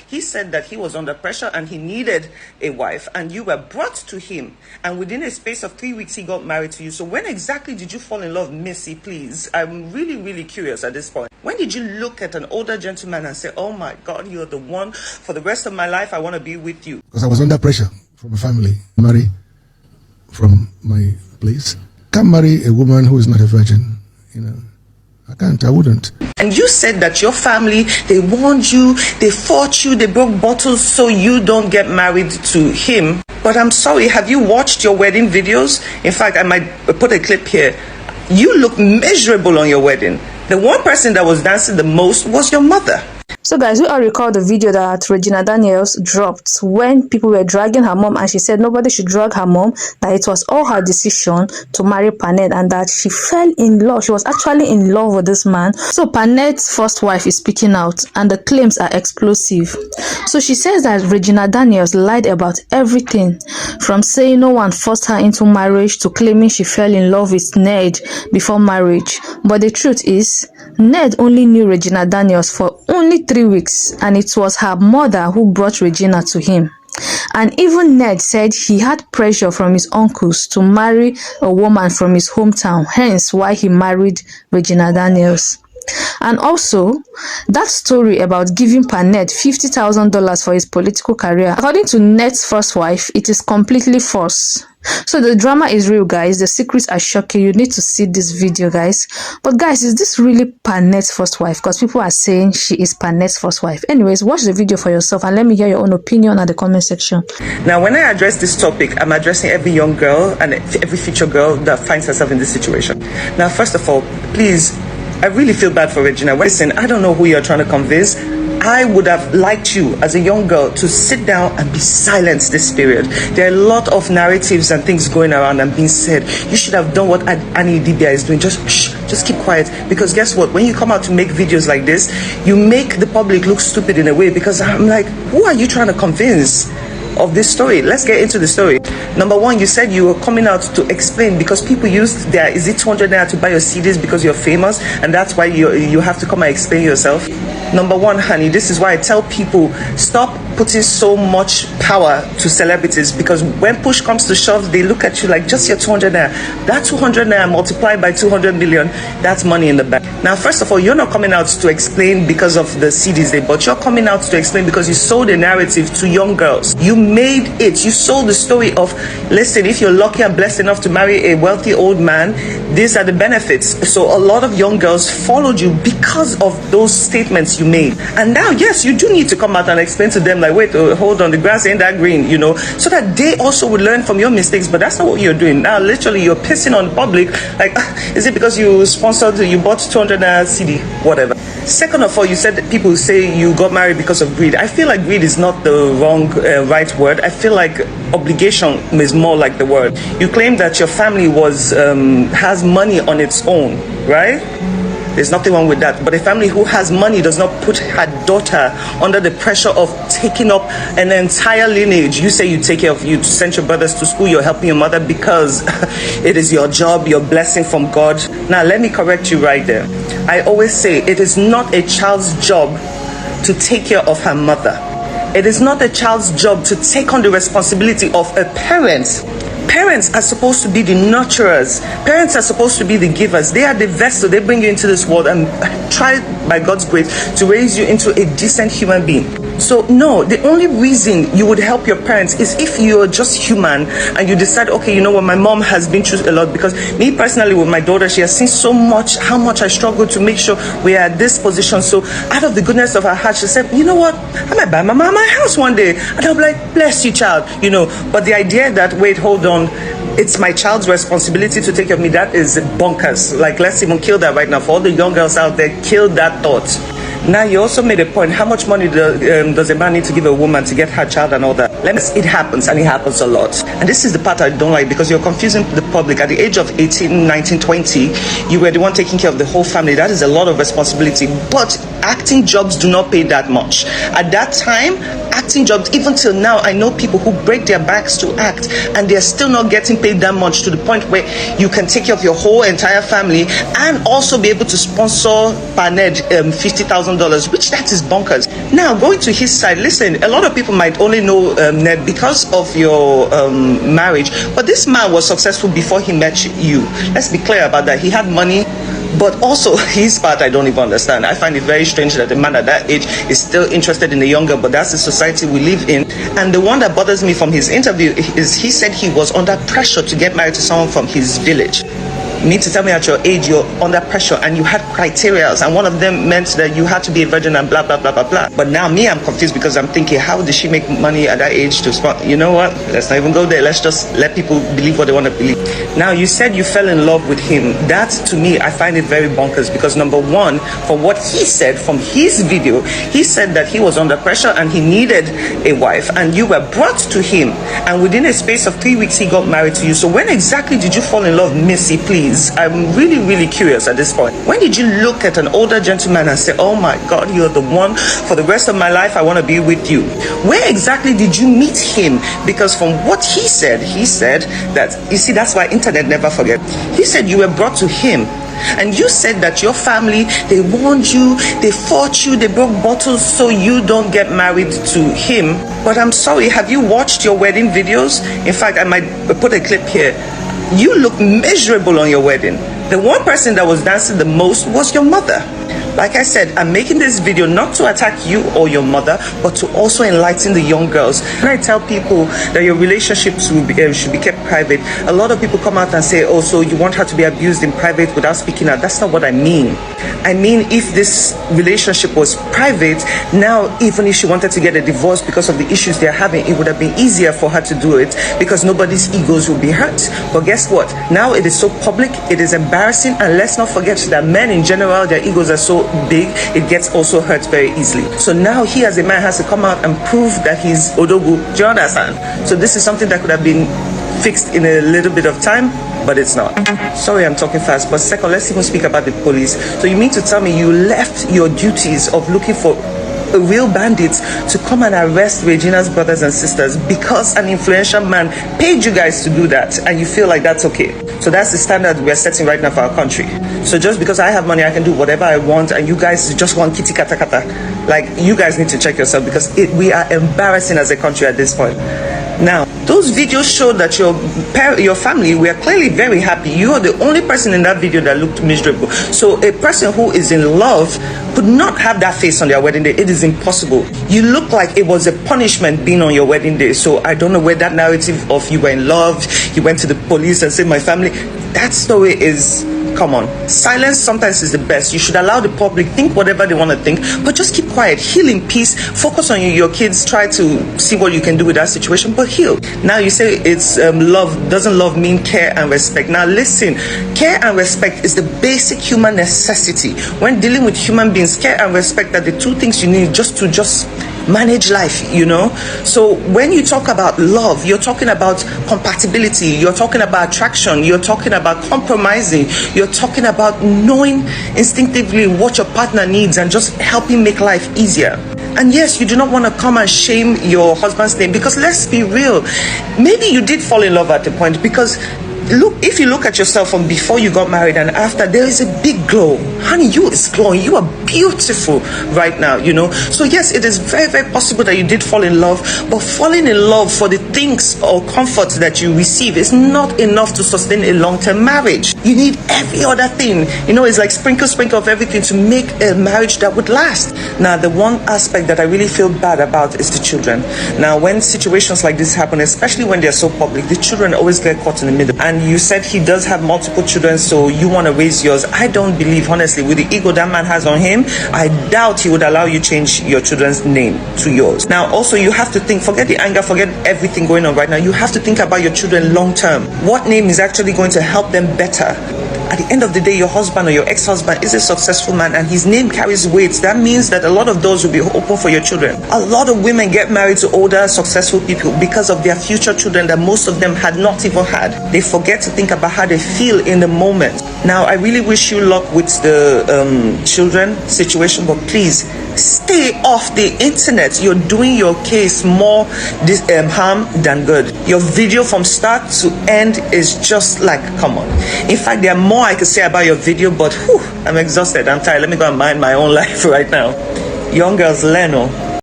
He said that he was under pressure and he needed a wife, and you were brought to him, and within a space of 3 weeks he got married to you. So when exactly did you fall in love, Missy? Please, I'm really curious at this point. When did you look at an older gentleman and say, oh my God, you're the one for the rest of my life, I want to be with you? Because I was under pressure from a family. Marry from my place. Can't marry a woman who is not a virgin, you know. I can't, I wouldn't. And you said that your family, they warned you, they fought you, they broke bottles so you don't get married to him. But I'm sorry, have you watched your wedding videos? In fact, I might put a clip here. You look miserable on your wedding. The one person that was dancing the most was your mother. So guys, we all recall the video that Regina Daniels dropped when people were dragging her mom, and she said nobody should drag her mom, that it was all her decision to marry Panette, and that she fell in love. She was actually in love with this man. So Panette's first wife is speaking out, and the claims are explosive. So she says that Regina Daniels lied about everything, from saying no one forced her into marriage to claiming she fell in love with Ned before marriage. But the truth is, Ned only knew Regina Daniels for only 3 weeks, and it was her mother who brought Regina to him. And even Ned said he had pressure from his uncles to marry a woman from his hometown, hence why he married Regina Daniels. And also, that story about giving Panette $50,000 for his political career, according to Ned's first wife, it is completely false. So the drama is real, guys. The secrets are shocking. You need to see this video, guys. But guys, is this really Panette's first wife? Because people are saying she is Panette's first wife. Anyways, watch the video for yourself and let me hear your own opinion at the comment section. Now, when I address this topic, I'm addressing every young girl and every future girl that finds herself in this situation. Now, first of all, please, I really feel bad for Regina. Listen, I don't know who you're trying to convince. I would have liked you as a young girl to sit down and be silent this period. There are a lot of narratives and things going around and being said. You should have done what Annie Dibia is doing. Just keep quiet. Because guess what? When you come out to make videos like this, you make the public look stupid in a way. Because I'm like, who are you trying to convince of this story? Let's get into the story. Number one, you said you were coming out to explain because people used their, is it 200 naira to buy your CDs because you're famous, and that's why you have to come and explain yourself. Number one, honey, this is why I tell people, stop putting so much power to celebrities, because when push comes to shove, they look at you like just your 200 naira. That 200 naira multiplied by 200 million, that's money in the bank. Now, first of all, you're not coming out to explain because of the CDs they bought. You're coming out to explain because you sold a narrative to young girls. You made it. You sold the story of, listen, if you're lucky and blessed enough to marry a wealthy old man, these are the benefits. So a lot of young girls followed you because of those statements you made. And now, yes, you do need to come out and explain to them, like, wait, hold on, the grass ain't that green, you know, so that they also would learn from your mistakes. But that's not what you're doing. Now, literally, you're pissing on the public. Like, is it because you sponsored, you bought 200 CD, whatever. Second of all, you said that people say you got married because of greed. I feel like greed is not the right word. I feel like obligation is more like the word. You claim that your family has money on its own, right? There's nothing wrong with that. But a family who has money does not put her daughter under the pressure of taking up an entire lineage. You say you take care of, you send your brothers to school, you're helping your mother because it is your job, your blessing from God. Now, let me correct you right there. I always say it is not a child's job to take care of her mother. It is not a child's job to take on the responsibility of a parent. Parents are supposed to be the nurturers. Parents are supposed to be the givers. They are the vessel. They bring you into this world and try, by God's grace, to raise you into a decent human being. So no, the only reason you would help your parents is if you're just human and you decide, okay, you know what, my mom has been through a lot. Because me personally, with my daughter, she has seen so much, how much I struggle to make sure we are at this position. So out of the goodness of her heart, she said, you know what, I might buy my mom my house one day. And I'll be like, bless you, child, you know. But the idea that, wait, hold on, it's my child's responsibility to take care of me, that is bonkers. Like, let's even kill that right now. For all the young girls out there, kill that thought. Now, you also made a point. How much money does a man need to give a woman to get her child and all that? It happens, and it happens a lot. And this is the part I don't like, because you're confusing the public. At the age of 18, 19, 20, you were the one taking care of the whole family. That is a lot of responsibility. But acting jobs do not pay that much. At that time, acting jobs. Even till now, I know people who break their backs to act, and they're still not getting paid that much, to the point where you can take care of your whole entire family and also be able to sponsor Ned $50,000, which that is bonkers. Now, going to his side, listen, a lot of people might only know Ned because of your marriage, but this man was successful before he met you. Let's be clear about that. He had money, but also his part I don't even understand. I find it very strange that a man at that age is still interested in a younger, but that's the society we live in. And the one that bothers me from his interview is he said he was under pressure to get married to someone from his village. You need to tell me at your age you're under pressure and you had criteria, and one of them meant that you had to be a virgin and blah blah blah blah blah. But now me, I'm confused because I'm thinking, how did she make money at that age to spot? You know what, let's not even go there. Let's just let people believe what they want to believe. Now, you said you fell in love with him. That, to me, I find it very bonkers, because number one, for what he said from his video, he said that he was under pressure and he needed a wife, and you were brought to him, and within a space of 3 weeks he got married to you. So when exactly did you fall in love, Missy? Please, I'm really curious at this point. When did you look at an older gentleman and say, oh my God, you're the one for the rest of my life, I want to be with you? Where exactly did you meet him? Because from what he said that, you see, that's why internet never forget. He said you were brought to him, and you said that your family, they warned you, they fought you, they broke bottles so you don't get married to him. But I'm sorry, have you watched your wedding videos? In fact, I might put a clip here. You look miserable on your wedding. The one person that was dancing the most was your mother. Like I said, I'm making this video not to attack you or your mother, but to also enlighten the young girls. When I tell people that your relationships should be kept private, a lot of people come out and say, oh, so you want her to be abused in private without speaking out. That's not what I mean. I mean, if this relationship was private, now even if she wanted to get a divorce because of the issues they're having, it would have been easier for her to do it because nobody's egos will be hurt. But guess what? Now it is so public, it is embarrassing, and let's not forget that men in general, their egos are so big, it gets also hurt very easily. So now he as a man has to come out and prove that he's Odogu. Do you understand? So this is something that could have been fixed in a little bit of time, but it's not. Sorry, I'm talking fast. But second, let's even speak about the police. So you mean to tell me you left your duties of looking for real bandits to come and arrest Regina's brothers and sisters because an influential man paid you guys to do that, and you feel like that's okay? So that's the standard we're setting right now for our country. So just because I have money, I can do whatever I want, and you guys just want kitty kata kata. Like, you guys need to check yourself, because we are embarrassing as a country at this point. Now, those videos show that your family were clearly very happy. You are the only person in that video that looked miserable. So a person who is in love could not have that face on their wedding day. It is impossible. You look like it was a punishment being on your wedding day. So I don't know where that narrative of you were in love, you went to the police and said my family, that story is... Come on. Silence sometimes is the best. You should allow the public think whatever they want to think, but just keep quiet. Heal in peace. Focus on your kids. Try to see what you can do with that situation, but heal. Now you say it's love. Doesn't love mean care and respect? Now listen, care and respect is the basic human necessity. When dealing with human beings, care and respect are the two things you need just to manage life, you know. So when you talk about love, you're talking about compatibility, you're talking about attraction, you're talking about compromising, you're talking about knowing instinctively what your partner needs and just helping make life easier. And yes, you do not want to come and shame your husband's name, because let's be real, maybe you did fall in love at the point, because look, if you look at yourself from before you got married and after, there is a big glow. Honey, you is glowing. You are beautiful right now, you know. So yes, it is very possible that you did fall in love, but falling in love for the things or comforts that you receive is not enough to sustain a long-term marriage. You need every other thing. You know, it's like sprinkle of everything to make a marriage that would last. Now, the one aspect that I really feel bad about is the children. Now, when situations like this happen, especially when they're so public, the children always get caught in the middle. And you said he does have multiple children, so you want to raise yours. I don't believe, honestly, with the ego that man has on him, I doubt he would allow you change your children's name to yours. Now, also, you have to think, forget the anger, forget everything going on right now. You have to think about your children long term. What name is actually going to help them better? At the end of the day, your husband or your ex-husband is a successful man and his name carries weight. That means that a lot of doors will be open for your children. A lot of women get married to older, successful people because of their future children that most of them had not even had. They forget to think about how they feel in the moment. Now, I really wish you luck with the children situation, but please Stay off the internet. You're doing your case more harm than good. Your video from start to end is just like, come on. In fact, there are more I could say about your video, but I'm exhausted. I'm tired. Let me go and mind my own life right now. Young girls, learn.